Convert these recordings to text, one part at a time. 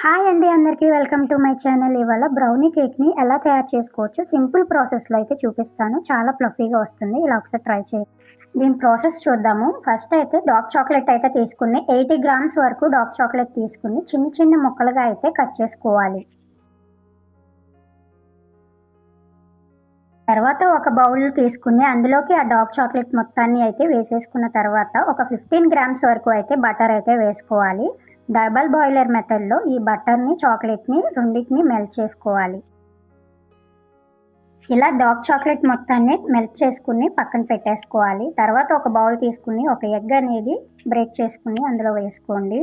Hi అండి అందరికీ welcome to my channel. ఇవాళ బ్రౌనీ కేక్ని ఎలా తయారు చేసుకోవచ్చు సింపుల్ ప్రాసెస్లో అయితే చూపిస్తాను. చాలా ఫ్లఫీగా వస్తుంది. ఇలా ఒకసారి ట్రై చేయండి. దీని ప్రాసెస్ చూద్దాము. ఫస్ట్ అయితే డార్క్ చాక్లెట్ అయితే తీసుకుని 80 గ్రామ్స్ వరకు డార్క్ చాక్లెట్ తీసుకుని చిన్న చిన్న ముక్కలుగా అయితే కట్ చేసుకోవాలి. తర్వాత ఒక బౌల్ తీసుకుని అందులోకి ఆ డార్క్ చాక్లెట్ మొత్తాన్ని అయితే వేసేసుకున్న తర్వాత ఒక 15 గ్రామ్స్ వరకు అయితే బటర్ అయితే వేసుకోవాలి. డబల్ బాయిలర్ మెథడ్లో ఈ బటర్ని చాక్లెట్ని రెండింటిని మెల్ట్ చేసుకోవాలి. ఇలా డార్క్ చాక్లెట్ మొత్తాన్ని మెల్ట్ చేసుకుని పక్కన పెట్టేసుకోవాలి. తర్వాత ఒక బౌల్ తీసుకుని ఒక ఎగ్ అనేది బ్రేక్ చేసుకుని అందులో వేసుకోండి.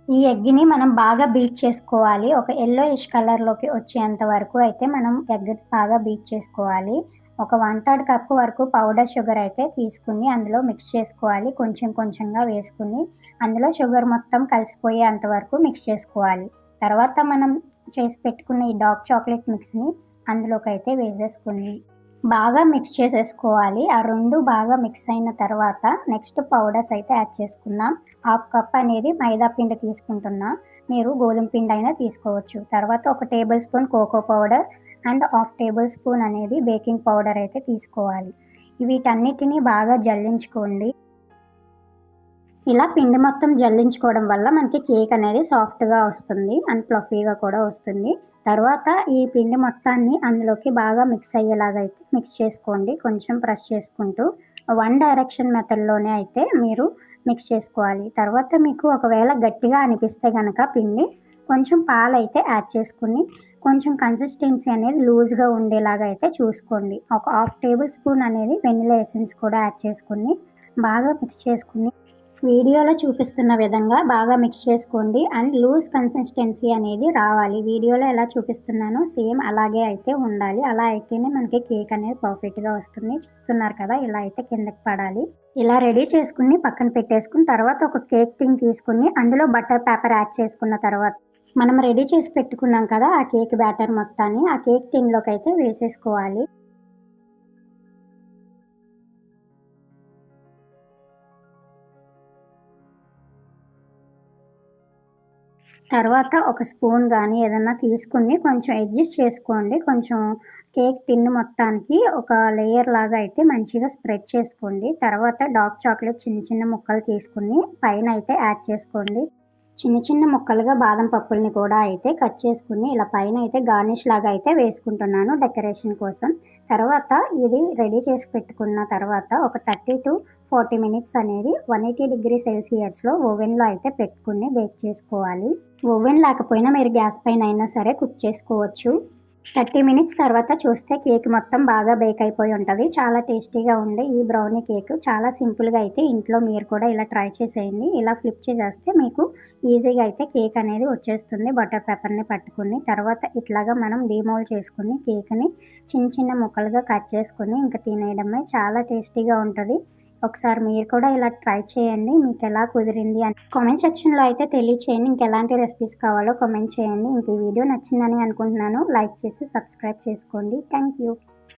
ఈ ఎగ్ని మనం బాగా బీట్ చేసుకోవాలి. ఒక ఎల్లోయిష్ కలర్లోకి వచ్చేంత వరకు అయితే మనం ఎగ్ బాగా బీట్ చేసుకోవాలి. ఒక 1/3 కప్ వరకు పౌడర్ షుగర్ అయితే తీసుకుని అందులో మిక్స్ చేసుకోవాలి. కొంచెం కొంచెంగా వేసుకుని అందులో షుగర్ మొత్తం కలిసిపోయేంత వరకు మిక్స్ చేసుకోవాలి. తర్వాత మనం చేసి పెట్టుకున్న ఈ డార్క్ చాక్లెట్ మిక్స్ని అందులోకి అయితే వేసేసుకుని బాగా మిక్స్ చేసేసుకోవాలి. ఆ రెండు బాగా మిక్స్ అయిన తర్వాత నెక్స్ట్ పౌడర్స్ అయితే యాడ్ చేసుకున్నాం. 1/2 కప్ అనేది మైదా పిండి తీసుకుంటున్నా. మీరు గోధుమ పిండి అయినా తీసుకోవచ్చు. తర్వాత ఒక table spoon cocoa powder and 1/2 table spoon అనేది బేకింగ్ పౌడర్ అయితే తీసుకోవాలి. వీటన్నిటిని బాగా జల్లించుకోండి. ఇలా పిండి మొత్తం జల్లించుకోవడం వల్ల మనకి కేక్ అనేది సాఫ్ట్గా వస్తుంది అండ్ ఫ్లఫీగా కూడా వస్తుంది. తర్వాత ఈ పిండి మొత్తాన్ని అందులోకి బాగా మిక్స్ అయ్యేలాగా అయితే మిక్స్ చేసుకోండి. కొంచెం ప్రెస్ చేసుకుంటూ 1 డైరెక్షన్ మెథడ్లోనే అయితే మీరు మిక్స్ చేసుకోవాలి. తర్వాత మీకు ఒకవేళ గట్టిగా అనిపిస్తే కనుక పిండి కొంచెం పాలు అయితే యాడ్ చేసుకుని కొంచెం కన్సిస్టెన్సీ అనేది లూజ్గా ఉండేలాగా అయితే చూసుకోండి. ఒక 1/2 టేబుల్ స్పూన్ అనేది వెనిలా ఎసెన్స్ కూడా యాడ్ చేసుకుని బాగా మిక్స్ చేసుకుని వీడియోలో చూపిస్తున్న విధంగా బాగా మిక్స్ చేసుకోండి. అండ్ లూజ్ కన్సిస్టెన్సీ అనేది రావాలి. వీడియోలో ఎలా చూపిస్తున్నానో సేమ్ అలాగే అయితే ఉండాలి. అలా అయితేనే మనకి కేక్ అనేది పర్ఫెక్ట్గా వస్తుంది. చూస్తున్నారు కదా, ఇలా అయితే కిందకి పడాలి. ఇలా రెడీ చేసుకుని పక్కన పెట్టేసుకుని తర్వాత ఒక కేక్ టిన్ తీసుకుని అందులో బటర్ పేపర్ యాడ్ చేసుకున్న తర్వాత మనం రెడీ చేసి పెట్టుకున్నాం కదా ఆ కేక్ బ్యాటర్ మొత్తాన్ని ఆ కేక్ టిన్లోకి అయితే వేసేసుకోవాలి. తర్వాత ఒక స్పూన్ కానీ ఏదన్నా తీసుకుని కొంచెం అడ్జస్ట్ చేసుకోండి. కొంచెం కేక్ టిన్ మొత్తానికి ఒక లేయర్ లాగా అయితే మంచిగా స్ప్రెడ్ చేసుకోండి. తర్వాత డార్క్ చాక్లెట్ చిన్న చిన్న ముక్కలు తీసుకుని పైన అయితే యాడ్ చేసుకోండి. చిన్న చిన్న ముక్కలుగా బాదం పప్పుల్ని కూడా అయితే కట్ చేసుకుని ఇలా పైన అయితే గార్నిష్ లాగా అయితే వేసుకుంటున్నాను డెకరేషన్ కోసం. తర్వాత ఇది రెడీ చేసి పెట్టుకున్న తర్వాత ఒక 30 to 40 మినిట్స్ అనేది 180 డిగ్రీ సెల్సియస్లో ఓవెన్లో అయితే పెట్టుకుని బేక్ చేసుకోవాలి. ఓవెన్ లేకపోయినా మీరు గ్యాస్ పైన అయినా సరే కుక్ చేసుకోవచ్చు. 30 మినిట్స్ తర్వాత చూస్తే కేక్ మొత్తం బాగా బేక్ అయిపోయి ఉంటుంది. చాలా టేస్టీగా ఉండే ఈ బ్రౌనీ కేక్ చాలా సింపుల్గా అయితే ఇంట్లో మీరు కూడా ఇలా ట్రై చేసేయండి. ఇలా ఫ్లిప్ చేసేస్తే మీకు ఈజీగా అయితే కేక్ అనేది వచ్చేస్తుంది. బటర్ పేపర్ని పట్టుకుని తర్వాత ఇట్లాగా మనం డీమోల్డ్ చేసుకుని కేక్ని చిన్న చిన్న ముక్కలుగా కట్ చేసుకుని ఇంకా తినేయడమే. చాలా టేస్టీగా ఉంటుంది. ఒకసారి మీరు కూడా ఇలా ట్రై చేయండి. మీకు ఎలా కుదిరింది అని కామెంట్ సెక్షన్లో అయితే తెలియచేయండి. ఇంకెలాంటి రెసిపీస్ కావాలో కామెంట్ చేయండి. ఇంక ఈ వీడియో నచ్చిందని అనుకుంటున్నాను. లైక్ చేసి సబ్స్క్రైబ్ చేసుకోండి. Thank you.